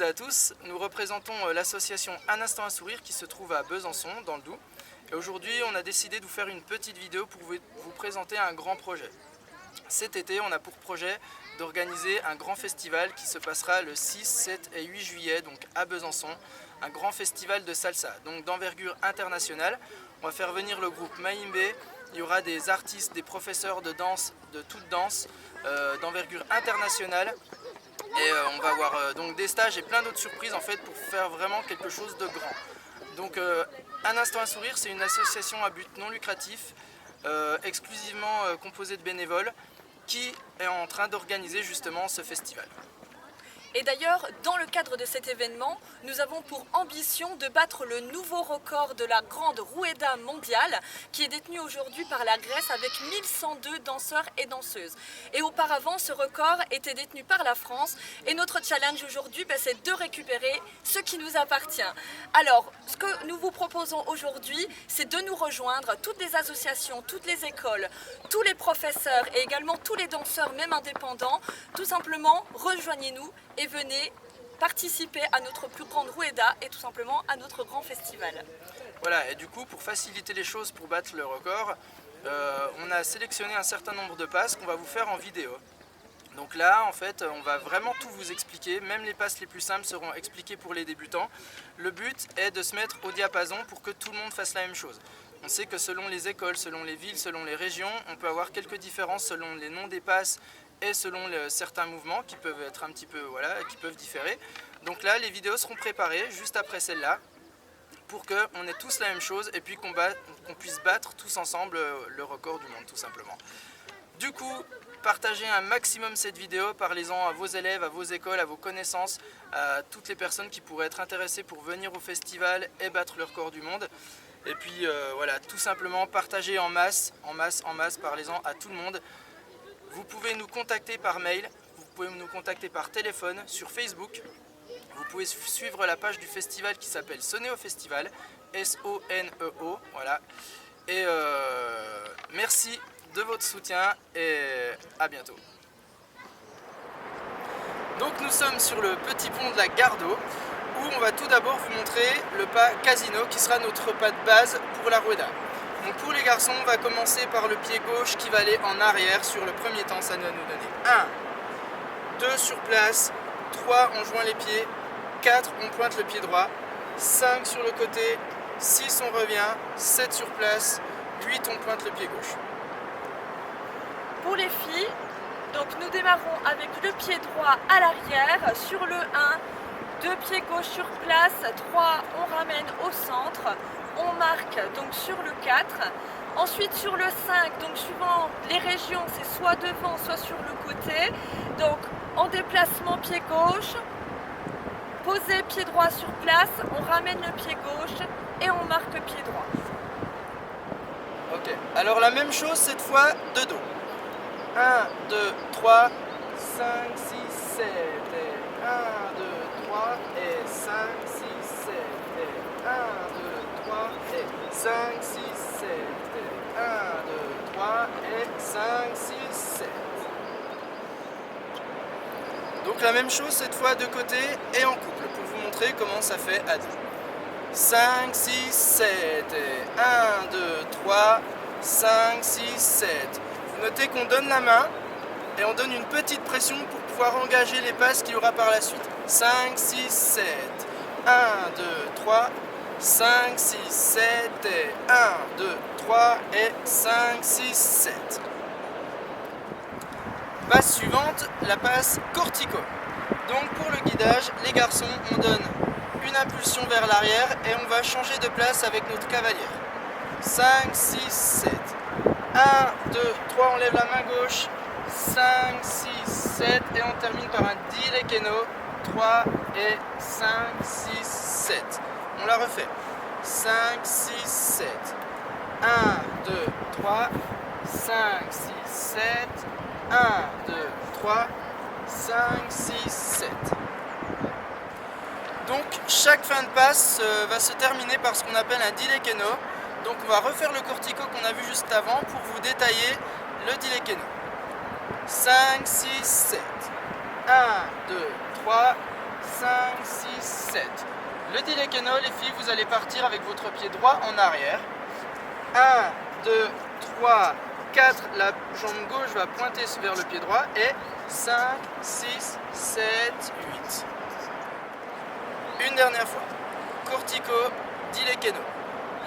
et à tous, nous représentons l'association Un instant un sourire qui se trouve à Besançon, dans le Doubs. Et aujourd'hui, on a décidé de vous faire une petite vidéo pour vous présenter un grand projet. Cet été, on a pour projet d'organiser un grand festival qui se passera le 6, 7 et 8 juillet, donc à Besançon. Un grand festival de salsa, donc d'envergure internationale. On va faire venir le groupe Maïmbé. Il y aura des artistes, des professeurs de danse, de toute danse, d'envergure internationale. Et on va avoir donc des stages et plein d'autres surprises en fait pour faire vraiment quelque chose de grand. Donc Un instant un sourire, c'est une association à but non lucratif, exclusivement composée de bénévoles, qui est en train d'organiser justement ce festival. Et d'ailleurs, dans le cadre de cet événement, nous avons pour ambition de battre le nouveau record de la grande Rueda mondiale qui est détenu aujourd'hui par la Grèce avec 1102 danseurs et danseuses. Et auparavant, ce record était détenu par la France et notre challenge aujourd'hui, c'est de récupérer ce qui nous appartient. Alors, ce que nous vous proposons aujourd'hui, c'est de nous rejoindre, toutes les associations, toutes les écoles, tous les professeurs et également tous les danseurs, même indépendants. Tout simplement, rejoignez-nous et venez participer à notre plus grande Rueda et tout simplement à notre grand festival. Voilà, et du coup, pour faciliter les choses, pour battre le record, on a sélectionné un certain nombre de passes qu'on va vous faire en vidéo. Donc là, en fait, on va vraiment tout vous expliquer, même les passes les plus simples seront expliquées pour les débutants. Le but est de se mettre au diapason pour que tout le monde fasse la même chose. On sait que selon les écoles, selon les villes, selon les régions, on peut avoir quelques différences selon les noms des passes et selon certains mouvements qui peuvent être un petit peu, qui peuvent différer. Donc là, les vidéos seront préparées juste après celle-là pour qu'on ait tous la même chose et puis qu'on puisse battre tous ensemble le record du monde, tout simplement. Du coup, partagez un maximum cette vidéo, parlez-en à vos élèves, à vos écoles, à vos connaissances, à toutes les personnes qui pourraient être intéressées pour venir au festival et battre le record du monde. Et puis tout simplement partagez en masse, parlez-en à tout le monde. Vous pouvez nous contacter par mail, vous pouvez nous contacter par téléphone, sur Facebook. Vous pouvez suivre la page du festival qui s'appelle Soneo Festival, S-O-N-E-O, voilà. Et merci de votre soutien et à bientôt. Donc nous sommes sur le petit pont de la Gare d'Eau, où on va tout d'abord vous montrer le pas Casino qui sera notre pas de base pour la Rueda. Donc pour les garçons, on va commencer par le pied gauche qui va aller en arrière sur le premier temps, ça va nous donner 1, 2 sur place, 3 on joint les pieds, 4 on pointe le pied droit, 5 sur le côté, 6 on revient, 7 sur place, 8 on pointe le pied gauche. Pour les filles, donc nous démarrons avec le pied droit à l'arrière sur le 1, 2 pieds gauche sur place, 3 on ramène au centre. On marque donc sur le 4, ensuite sur le 5, donc suivant les régions, c'est soit devant, soit sur le côté. Donc en déplacement pied gauche, posé pied droit sur place, on ramène le pied gauche et on marque pied droit. Ok, alors la même chose cette fois de dos. 1, 2, 3, 5, 6, 7, et 1, 2, 3, et 5, 6, 7, et 1, 2, 3, et 5, 6, 7, et 1, 2, 3, et 5, 6, 7. Donc la même chose cette fois de côté et en couple, pour vous montrer comment ça fait à deux. 5, 6, 7, et 1, 2, 3, 5, 6, 7. Vous notez qu'on donne la main et on donne une petite pression pour pouvoir engager les passes qu'il y aura par la suite. 5, 6, 7, 1, 2, 3, 5, 6, 7, et 1, 2, 3, et 5, 6, 7. Passe suivante, la passe cortico. Donc pour le guidage, les garçons, on donne une impulsion vers l'arrière et on va changer de place avec notre cavalière. 5, 6, 7. 1, 2, 3, on lève la main gauche. 5, 6, 7 et on termine par un dilekeno. 3 et 5, 6, 7. On la refait. 5, 6, 7. 1, 2, 3. 5, 6, 7. 1, 2, 3. 5, 6, 7. Donc chaque fin de passe va se terminer par ce qu'on appelle un dilekeno. Donc on va refaire le cortico qu'on a vu juste avant pour vous détailler le dilekeno. 5, 6, 7. 1, 2, 3. 5, 6, 7. Le dilekeno, les filles, vous allez partir avec votre pied droit en arrière. 1, 2, 3, 4. La jambe gauche va pointer vers le pied droit. Et 5, 6, 7, 8. Une dernière fois. Cortico, dilekeno.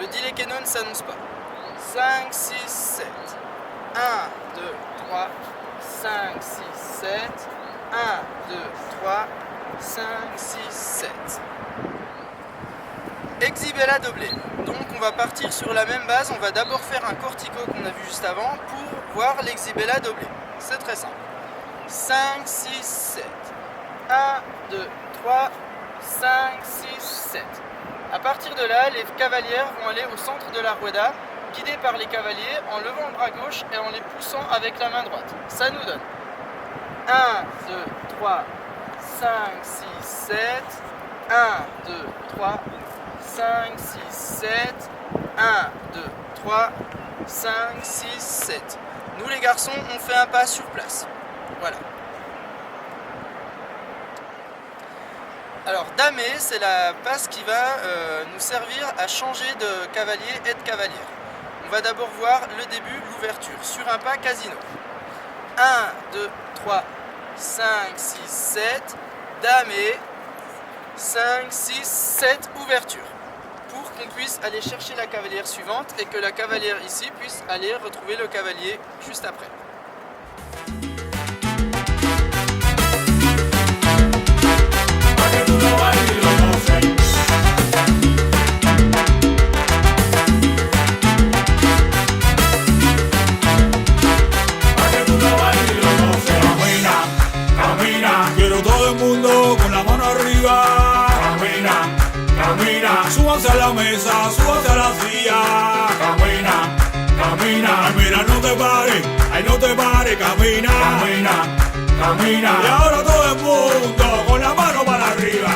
Le dilekeno ne s'annonce pas. 5, 6, 7. 1, 2, 3, 5, 6, 7. 1, 2, 3, 5, 6, 7. Exhibella doblé. Donc on va partir sur la même base. On va d'abord faire un cortico qu'on a vu juste avant pour voir l'exhibella doblé. C'est très simple. 5, 6, 7. 1, 2, 3, 5, 6, 7. À partir de là, les cavalières vont aller au centre de la rueda, guidées par les cavaliers en levant le bras gauche et en les poussant avec la main droite. Ça nous donne 1, 2, 3, 5, 6, 7. 1, 2, 3, 5, 6, 7. 1, 2, 3, 5, 6, 7. Nous les garçons, on fait un pas sur place. Voilà. Alors, damé, c'est la passe qui va nous servir à changer de cavalier et de cavalière. On va d'abord voir le début, l'ouverture, sur un pas casino. 1, 2, 3, 5, 6, 7, damé, 5, 6, 7, ouverture. Pour qu'on puisse aller chercher la cavalière suivante et que la cavalière ici puisse aller retrouver le cavalier juste après. Súbanse a la mesa, súbanse a la silla. Camina, camina. Ay, mira, no te pares, ay, no te pares, camina. Camina, camina. Y ahora todo el mundo con la mano para arriba.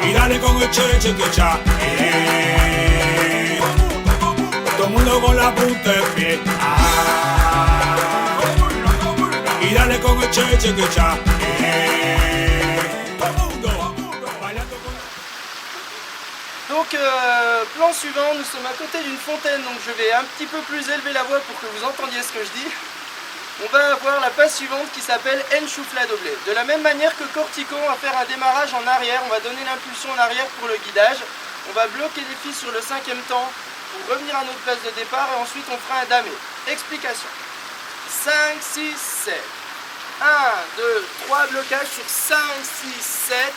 Y dale con el che que cha. Todo el mundo con la punta de pie. Y dale con el che que cha. Donc plan suivant, nous sommes à côté d'une fontaine, donc je vais un petit peu plus élever la voix pour que vous entendiez ce que je dis. On va avoir la passe suivante qui s'appelle enchufla doblé. De la même manière que cortico, on va faire un démarrage en arrière, on va donner l'impulsion en arrière pour le guidage. On va bloquer les filles sur le 5e temps pour revenir à notre place de départ et ensuite on fera un damé. Explication. 5, 6, 7. 1, 2, 3, blocage sur 5, 6, 7.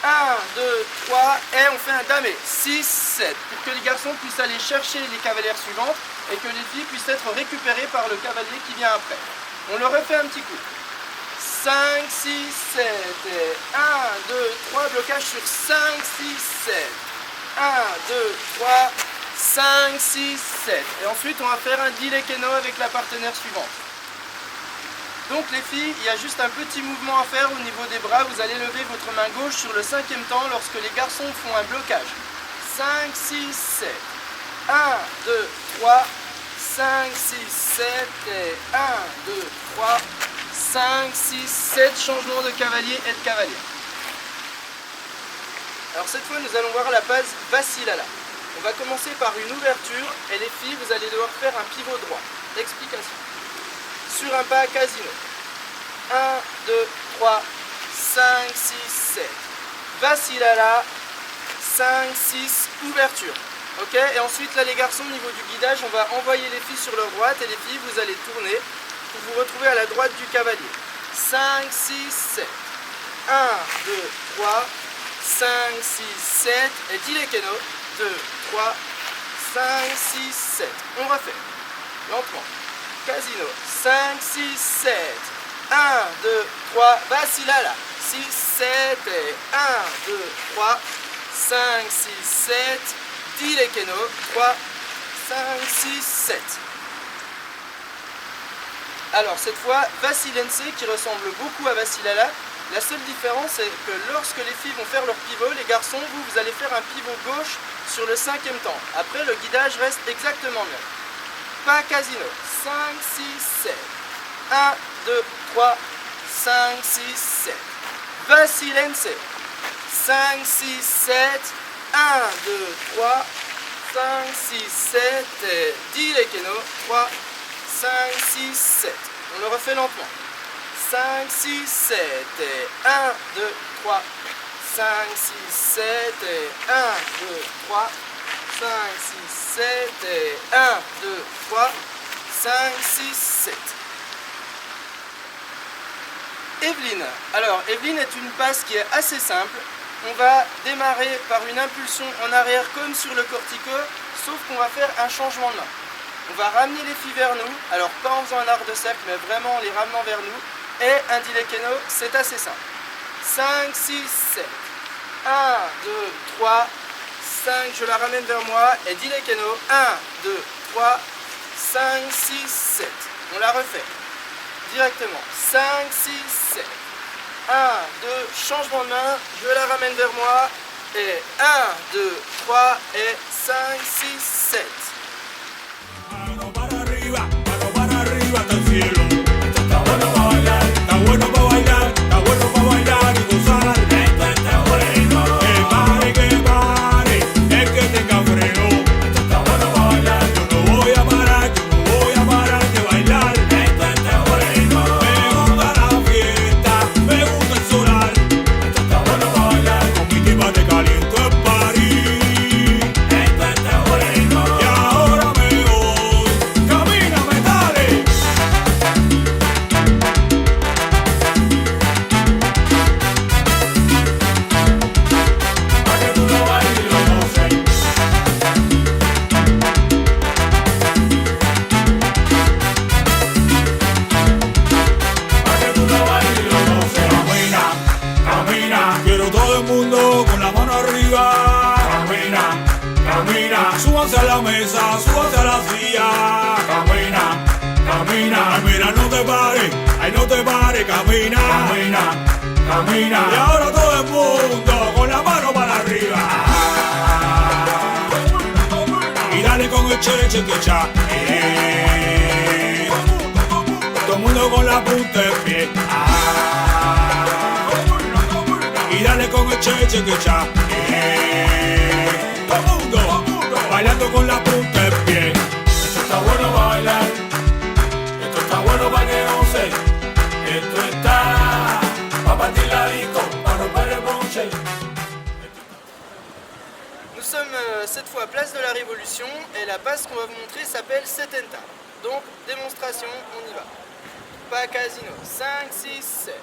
1, 2, 3, et on fait un damé. 6, 7. Pour que les garçons puissent aller chercher les cavalières suivantes et que les filles puissent être récupérées par le cavalier qui vient après. On le refait un petit coup. 5, 6, 7. Et 1, 2, 3, blocage sur 5, 6, 7. 1, 2, 3, 5, 6, 7. Et ensuite, on va faire un dilekeno avec la partenaire suivante. Donc les filles, il y a juste un petit mouvement à faire au niveau des bras. Vous allez lever votre main gauche sur le 5e temps lorsque les garçons font un blocage. 5, 6, 7. 1, 2, 3, 5, 6, 7. Et 1, 2, 3, 5, 6, 7. Changement de cavalier et de cavalière. Alors cette fois, nous allons voir la base Vassilala. On va commencer par une ouverture et les filles, vous allez devoir faire un pivot droit. Explication. Sur un pas casino. 1, 2, 3, 5, 6, 7. Vassilala. 5, 6, ouverture. Ok. Et ensuite, là, les garçons, au niveau du guidage, on va envoyer les filles sur leur droite et les filles, vous allez tourner pour vous retrouver à la droite du cavalier. 5, 6, 7. 1, 2, 3, 5, 6, 7. Et dilekeno. 2, 3, 5, 6, 7. On refait. Lentement. Casino. 5, 6, 7. 1, 2, 3. Vassilala. 6, 7. Et 1, 2, 3. 5, 6, 7. Dilekeno. 3, 5, 6, 7. Alors cette fois, Vassilense qui ressemble beaucoup à Vassilala. La seule différence c'est que lorsque les filles vont faire leur pivot, les garçons, vous allez faire un pivot gauche sur le 5e temps. Après, le guidage reste exactement le même. Pas casino. 5, 6, 7. 1, 2, 3, 5, 6, 7. Va silence. 5, 6, 7. 1, 2, 3. 5, 6, 7. Et dile que no. 3, 5, 6, 7. On le refait lentement. 5, 6, 7. Et 1, 2, 3. 5, 6, 7. Et 1, 2, 3. 5, 6, 7. Et 1, 2, 3. 5, 6, 7. Evelyne. Alors, Evelyne est une passe qui est assez simple. On va démarrer par une impulsion en arrière comme sur le cortico, sauf qu'on va faire un changement de main. On va ramener les filles vers nous, alors pas en faisant un arc de cercle, mais vraiment en les ramenant vers nous. Et un dilekeno, c'est assez simple. 5, 6, 7. 1, 2, 3, 5, je la ramène vers moi. Et dilekeno, 1, 2, 3, 5, 6, 7. On la refait directement. 5, 6, 7. 1, 2, changement de main, je la ramène vers moi. Et 1, 2, 3 et 5, 6, 7. Mano para arriba hasta el cielo. Esto está bueno para bailar, está bueno para bailar, está bueno para bailar y gozar. Esto está bueno. Que pare, el que tenga freno. Esto está bueno para bailar. Yo no voy a parar de bailar. Esto está bueno. Me gusta la fiesta, me gusta el solar. Esto está bueno para bailar. Con mi tipa te caliento el party. Esto está bueno. Y ahora me voy, camíname, dale. Pa' que tú lo bailes y lo goces. Pa' que tú lo bailes y lo goces. Camina, camina. Quiero todo el mundo con la mano arriba. Camina, camina. Súbanse a la mesa, súbanse a la silla. Camina, camina. Ay, mira, no te pares, ay, no te pares. Camina, camina, camina. Y ahora todo el mundo con la mano para arriba. Y dale con el che que cha. Todo el mundo con la punta del pie. Y dale con el che que cha. Todo el mundo bailando con la punta del pie. Esto está bueno para bailar. Esto está bueno para que goce. Esto está para partir la disco, para romper el bonche. Nous sommes cette fois à Place de la Révolution et la passe qu'on va vous montrer s'appelle Setenta. Donc, démonstration, on y va. Pas casino. 5, 6, 7.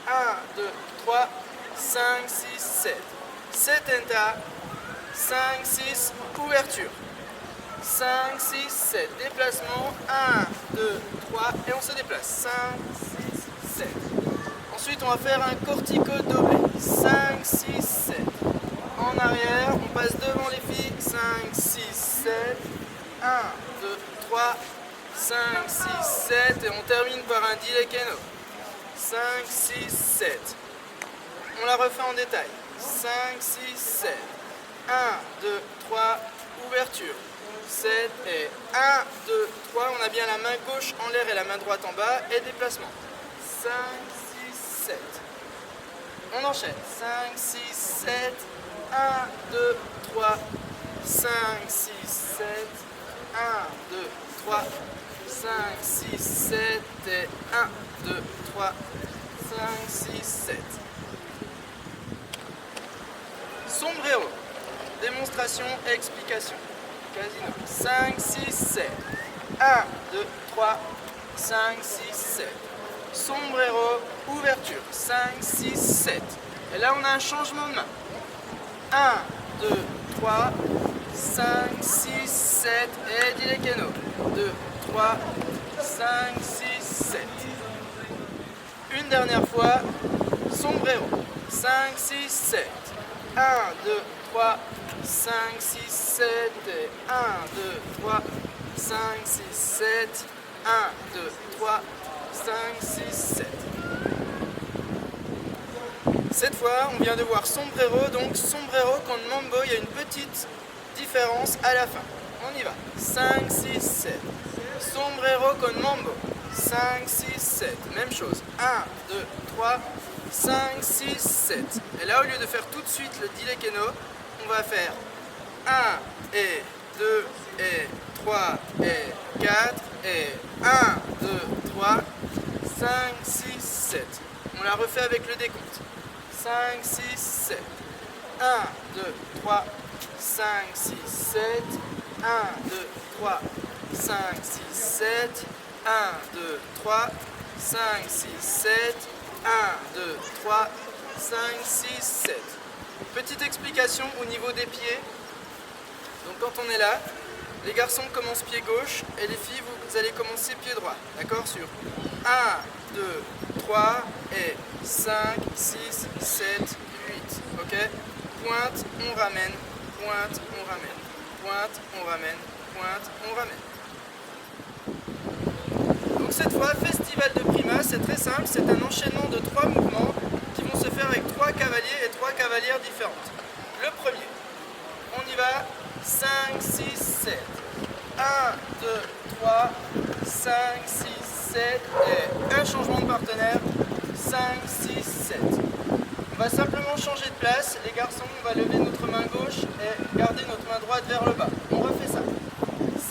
1, 2, 3, 5, 6, 7. Setenta. 5, 6, ouverture. 5, 6, 7. Déplacement. 1, 2, 3. Et on se déplace. 5, 6, 7. Ensuite, on va faire un cortico doublé. 5, 6, 7. En arrière, on passe devant les filles. 5, 6, 7. 1, 2, 3, 5, 6, 7. Et on termine par un dilekeno. 5, 6, 7. On la refait en détail. 5, 6, 7. 1, 2, 3, ouverture. 7 et 1, 2, 3. On a bien la main gauche en l'air et la main droite en bas. Et déplacement. 5, 6, 7. On enchaîne. 5, 6, 7. 1, 2, 3. 5, 6, 7. 1, 2, 3. 5, 6, 7. Et 1, 2, 3. 5, 6, 7. Sombrero. Démonstration, explication. Casino. 5, 6, 7. 1, 2, 3. 5, 6, 7. Sombrero, ouverture. 5, 6, 7. Et là, on a un changement de main. 1, 2, 3. 5, 6, 7. Et dilekeno. 2, 3. 5, 6, 7. Une dernière fois. Sombrero. 5, 6, 7. 1, 2, 3, 5, 6, 7, et 1, 2, 3, 5, 6, 7, 1, 2, 3, 5, 6, 7. Cette fois, on vient de voir sombrero, donc sombrero, quand mambo, il y a une petite différence à la fin. On y va. 5, 6, 7. Sombrero con mambo. 5, 6, 7. Même chose. 1, 2, 3, 5, 6, 7. Et là, au lieu de faire tout de suite le dilekeno, on va faire 1 et 2 et 3 et 4 et 1, 2, 3, 5, 6, 7. On la refait avec le décompte. 5, 6, 7. 1, 2, 3, 5, 6, 7. 1, 2, 3, 5, 6, 7. 1, 2, 3, 5, 6, 7. 1, 2, 3, 5, 6, 7. Petite explication au niveau des pieds. Donc quand on est là, les garçons commencent pied gauche et les filles, vous allez commencer pied droit. D'accord? Sur 1, 2, 3 et 5, 6, 7, 8. Ok? Pointe, on ramène. Pointe, on ramène. Pointe, on ramène. Pointe, on ramène. Donc cette fois, festival de prima, c'est très simple. C'est un enchaînement de 3 mouvements qui vont se faire avec 3 cavaliers et 3 cavalières différentes. Le premier, on y va. 5, 6, 7. 1, 2, 3, 5, 6, 7. Et un changement de partenaire. 5, 6, 7. On va simplement changer de place. Les garçons, on va lever notre main gauche et garder notre main droite vers le bas. On refait ça.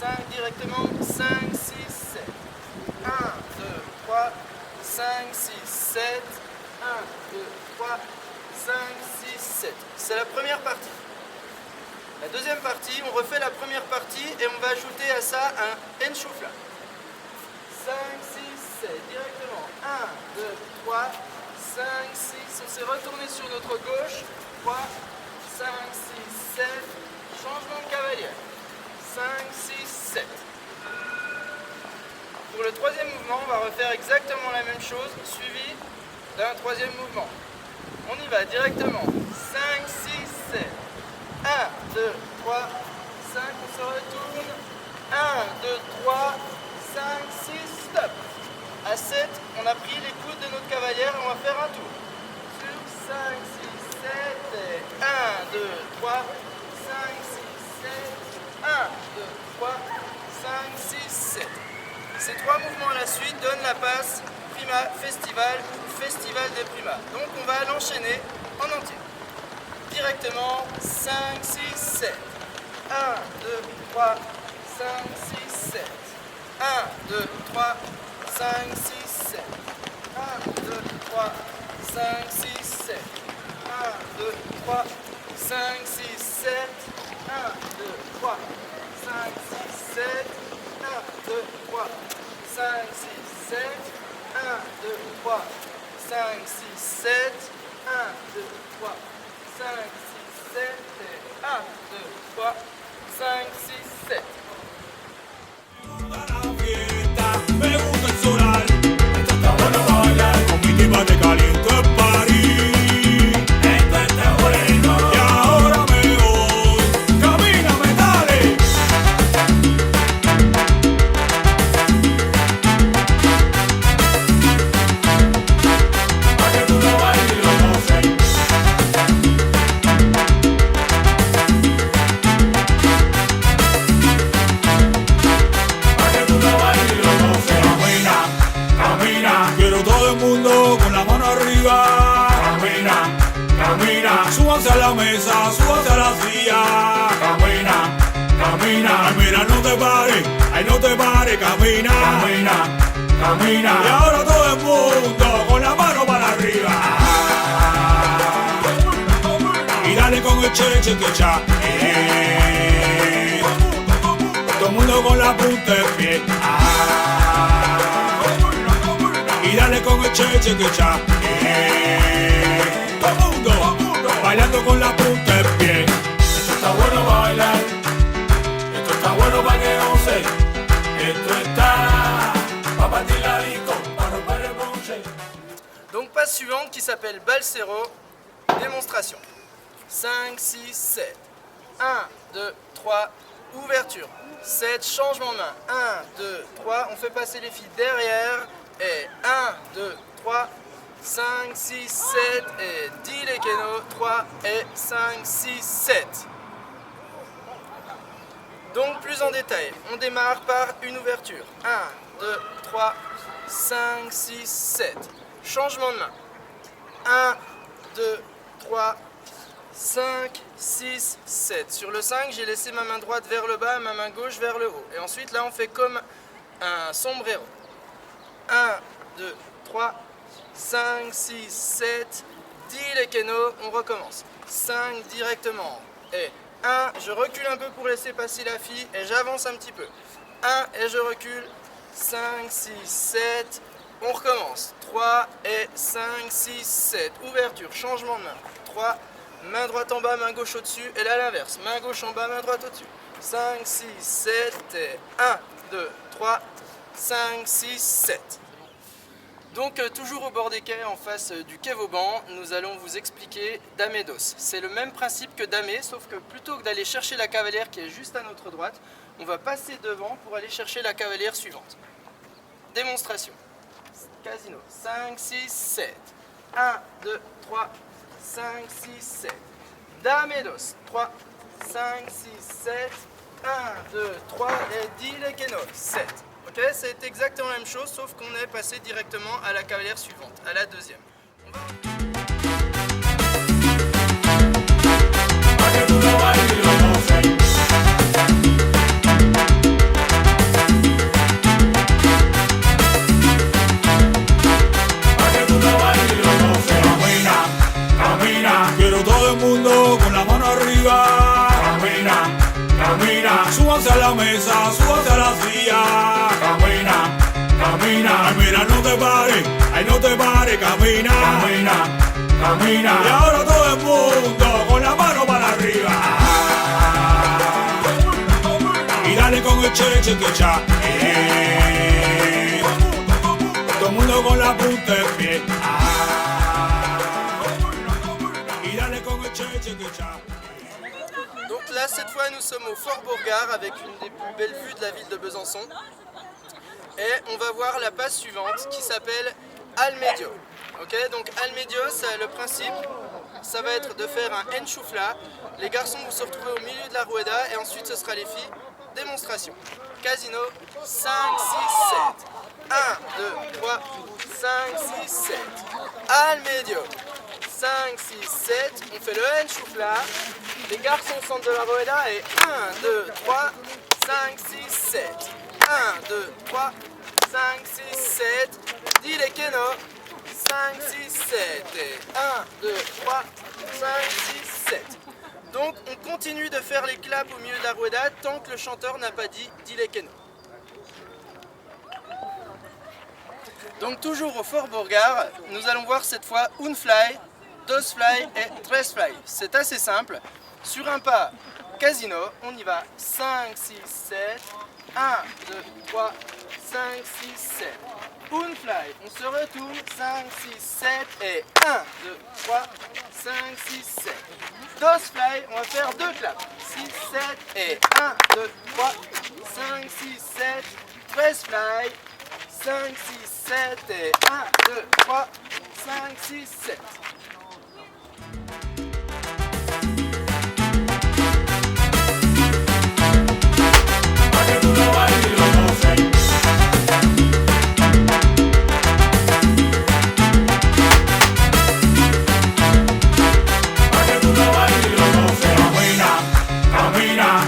5 directement. 5, 6, 7. 1, 2, 3, 5, 6, 7. 1, 2, 3, 5, 6, 7. C'est la première partie. La deuxième partie, on refait la première partie et on va ajouter à ça un enchufla. 5, 6, 7, directement. 1, 2, 3, 5, 6. On s'est retourné sur notre gauche. 3, 5, 6, 7. Changement de cavalière. 5, 6, 7. Pour le troisième mouvement, on va refaire exactement la même chose, suivi d'un troisième mouvement. On y va directement. 5, 6, 7. 1, 2, 3, 5, on se retourne. 1, 2, 3, 5, 6, stop. À 7, on a pris les coudes de notre cavalière et on va faire un tour. Sur 5, 6, 7, et 1, 2, 3, 5, 6, 7. 1, 2, 3, 5, 6, 7. Ces 3 mouvements à la suite donnent la passe Prima Festival ou Festival des Primas. Donc on va l'enchaîner en entier. Directement, 5, 6, 7. 1, 2, 3, 5, 6, 7. 1, 2, 3, 5, 6, 7. 1, 2, 3, 5, 6, 7. 1, 2, 3, 5, 6, 7. 1, 2, 3, 5, 6, 7. 1, 2, 3, 5, 6, 7. 1, 2, 3, 5, 6, 7. 1, 2, 3, 5, 6, 7, et 1, 2, 3, 5, 6, 7. Me gusta el solar, esto está bueno para bailar. Con mi tipa te caliento el party. Esto está bueno. Y ahora me voy, camíname, dale. Pa' que tú lo bailes y lo goces. Quiero todo el mundo con la mano arriba. Camina, camina. Súbanse a la mesa, súbanse a la silla. Camina, camina. Ay, mira, no te pares, ay, no te pares. Camina, camina, camina. Y ahora todo el mundo con la mano para arriba. Y dale con el che que cha. Todo el mundo con la punta del pie. Y dale con el che que cha. Todo mundo bailando con la punta del pie. Esto está bueno para bailar. Esto está bueno para que goce. Esto está para partir la disco, para romper el bronce. Donc passe suivante qui s'appelle Balsero, démonstration. 5, 6, 7. 1, 2, 3, ouverture. 7, changement de main. 1, 2, 3, on fait passer les filles derrière. Et 1, 2, 3, 5, 6, 7. Et 10 les kénos. 3 et 5, 6, 7. plus en détail. On démarre par une ouverture. 1, 2, 3, 5, 6, 7. Changement de main. 1, 2, 3, 5, 6, 7. Sur le 5, j'ai laissé ma main droite vers le bas, ma main gauche vers le haut. Et ensuite, là, on fait comme un sombrero. 1, 2, 3, 5, 6, 7, 10 les kénos, on recommence. 5 directement. Et 1, je recule un peu pour laisser passer la fille et j'avance un petit peu. 1 et je recule. 5, 6, 7, on recommence. 3 et 5, 6, 7. Ouverture, changement de main. 3, main droite en bas, main gauche au-dessus. Et là l'inverse, main gauche en bas, main droite au-dessus. 5, 6, 7 et 1, 2, 3, 5, 6, 7. Donc toujours au bord des quais, en face du quai Vauban, nous allons vous expliquer Dame Dos. C'est le même principe que Dame, sauf que plutôt que d'aller chercher la cavalière qui est juste à notre droite, on va passer devant pour aller chercher la cavalière suivante. Démonstration. Casino. 5, 6, 7. 1, 2, 3, 5, 6, 7. Dame Dos. 3, 5, 6, 7. 1, 2, 3 et 10 les kénos. 7. Ok, c'est exactement la même chose, sauf qu'on est passé directement à la cavalière suivante, à la deuxième. Camina, quiero todo el mundo con la mano arriba. Camina, camina, súbanse a la mesa, súbanse a la silla. Camina, camina, ay mira no te pares, ay no te pares, camina, camina, camina. Y ahora todo el mundo con la mano para arriba. Y dale con el che que cha. Todo el mundo con la punta de pie. Y dale con el che que cha. Donc là, cette fois, nous sommes au Fort Bourgard avec une des plus belles vues de la ville de Besançon. Et on va voir la passe suivante qui s'appelle Al Medio. Ok, donc Al Medio, c'est le principe, ça va être de faire un enchufla. Les garçons vont se retrouver au milieu de la rueda et ensuite ce sera les filles. Démonstration. Casino, 5, 6, 7. 1, 2, 3, 5, 6, 7. Al Medio. 5, 6, 7, on fait le enchufla, les garçons sortent de la rueda et 1, 2, 3, 5, 6, 7. 1, 2, 3, 5, 6, 7, 10 les kénos, 5, 6, 7 et 1, 2, 3, 5, 6, 7. Donc on continue de faire les claps au milieu de la rueda tant que le chanteur n'a pas dit 10 les kénos. Donc toujours au Fort Bourgard, nous allons voir cette fois un fly, dos fly et tres fly. C'est assez simple. Sur un pas casino, on y va 5, 6, 7, 1, 2, 3, 5, 6, 7. Un fly, on se retourne, 5, 6, 7 et 1, 2, 3, 5, 6, 7. Dos fly, on va faire deux claps, 6, 7 et 1, 2, 3, 5, 6, 7. Tres fly, 5, 6, 7 et 1, 2, 3, 5, 6, 7.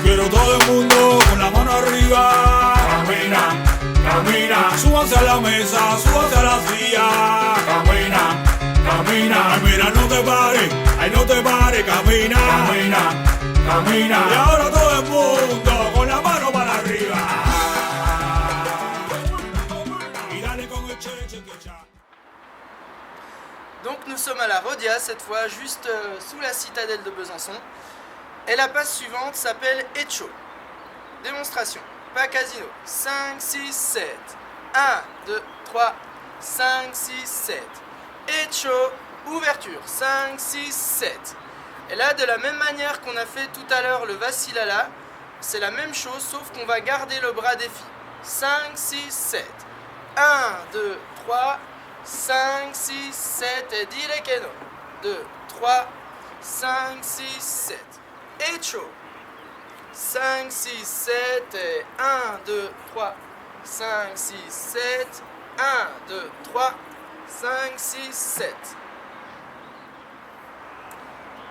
Quiero todo el mundo con la mano arriba. Camina, camina, súbanse a la mesa, súbanse a la silla. Camina, camina, ay mira no te pares, ay no te pares, camina, camina, camina. Y ahora todo el mundo con la mano para arriba. Y dale con el che que cha. Donc nous sommes à la Rodia cette fois, juste sous la citadelle de Besançon. Et la passe suivante s'appelle Echo. Démonstration. Pas casino. 5, 6, 7. 1, 2, 3, 5, 6, 7. Echo. Ouverture. 5, 6, 7. Et là, de la même manière qu'on a fait tout à l'heure le Vassilala, c'est la même chose, sauf qu'on va garder le bras des filles. 5, 6, 7. 1, 2, 3, 5, 6, 7. Et 10 les kénos. 2, 3, 5, 6, 7. Echo. 5, 6, 7 et 1, 2, 3. 5, 6, 7. 1, 2, 3. 5, 6, 7.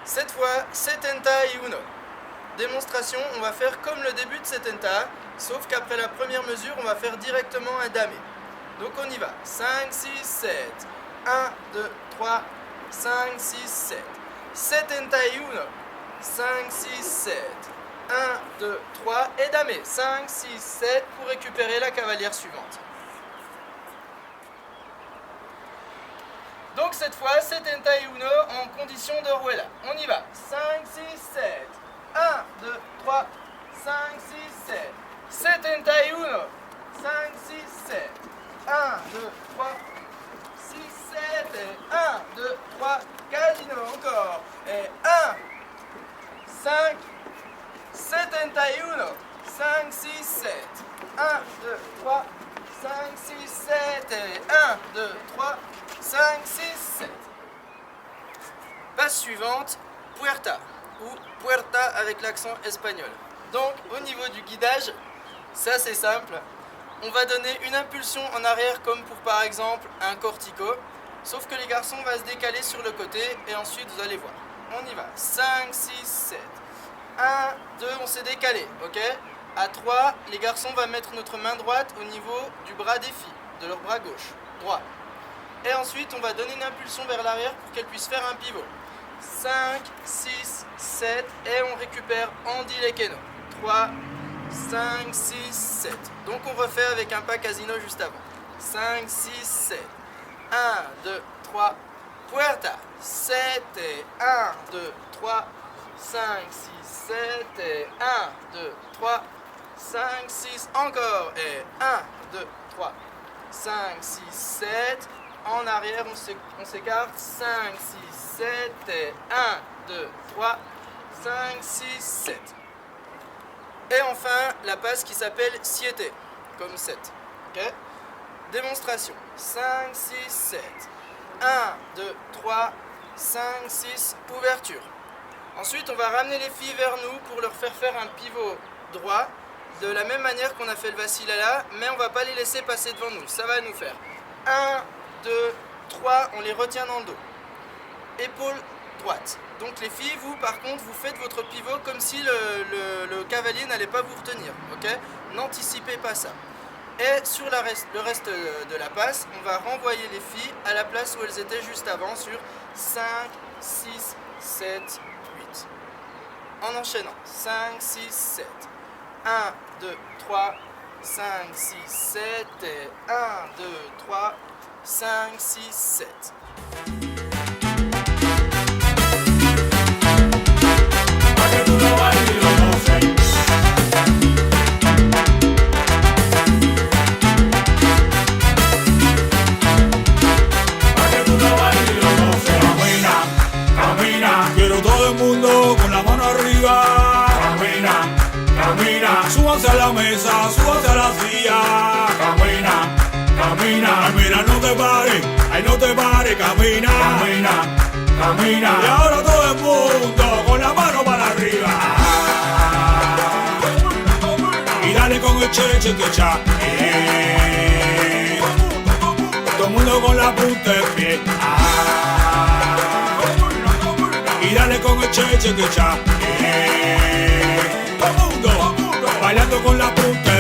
Cette fois, Setenta et Uno. Démonstration, on va faire comme le début de Setenta, sauf qu'après la première mesure, on va faire directement un damé. Donc on y va. 5, 6, 7. 1, 2, 3. 5, 6, 7. Setenta et Uno. 5, 6, 7. 1, 2, 3 et damé. 5, 6, 7 pour récupérer la cavalière suivante. Donc cette fois, Setenta et Uno en condition de rueda. On y va. 5, 6, 7. 1, 2, 3. 5, 6, 7. Setenta et Uno. 5, 6, 7. 1, 2, 3. 6, 7 et 1, 2, 3. Casino encore. Et 1, 5. Setenta et Uno. 5, 6, 7. 1, 2, 3. 5, 6, 7 et 1, 2, 3. 5, 6, 7. Passe suivante, Puerta, ou Puerta avec l'accent espagnol. Donc, au niveau du guidage, c'est assez simple. On va donner une impulsion en arrière comme pour par exemple un cortico, sauf que les garçons vont se décaler sur le côté et ensuite vous allez voir. On y va. 5, 6, 7. 1, 2, on s'est décalé, ok? À 3, les garçons vont mettre notre main droite au niveau du bras des filles, de leur bras gauche, droit. Et ensuite, on va donner une impulsion vers l'arrière pour qu'elle puisse faire un pivot. 5, 6, 7 et on récupère en dilequeno. 3, 5, 6, 7. Donc on refait avec un pas casino juste avant. 5, 6, 7. 1, 2, 3. Puerta. 7 et 1, 2, 3. 5, 6, 7 et 1, 2, 3. 5, 6, encore et 1, 2, 3. 5, 6, 7. En arrière, on s'écarte. 5, 6, 7 et 1, 2, 3, 5, 6, 7. Et enfin, la passe qui s'appelle siete, comme 7. Okay? Démonstration. 5, 6, 7. 1, 2, 3, 5, 6, ouverture. Ensuite, on va ramener les filles vers nous pour leur faire faire un pivot droit, de la même manière qu'on a fait le vacillala, mais on ne va pas les laisser passer devant nous. Ça va nous faire 1, 2, 3, on les retient dans le dos. Épaule droite. Donc les filles, vous par contre, vous faites votre pivot comme si le cavalier n'allait pas vous retenir. Okay? N'anticipez pas ça. Et sur le reste de la passe, on va renvoyer les filles à la place où elles étaient juste avant sur 5, 6, 7, 8. En enchaînant. 5, 6, 7. 1, 2, 3, 5, 6, 7 et 1, 2, 3, 5, 6, 7. Quiero todo el mundo con la mano arriba. Camina, camina. Súbanse a la mesa, súbanse a la silla. Camina, camina. Ay, mira, no te pares, ay, no te pares. Camina, camina, camina. Y ahora todo el mundo con la mano para arriba. Y dale con el che que cha. Todo el mundo con la punta de pie. Y dale con el che que cha. Todo el mundo bailando con la punta.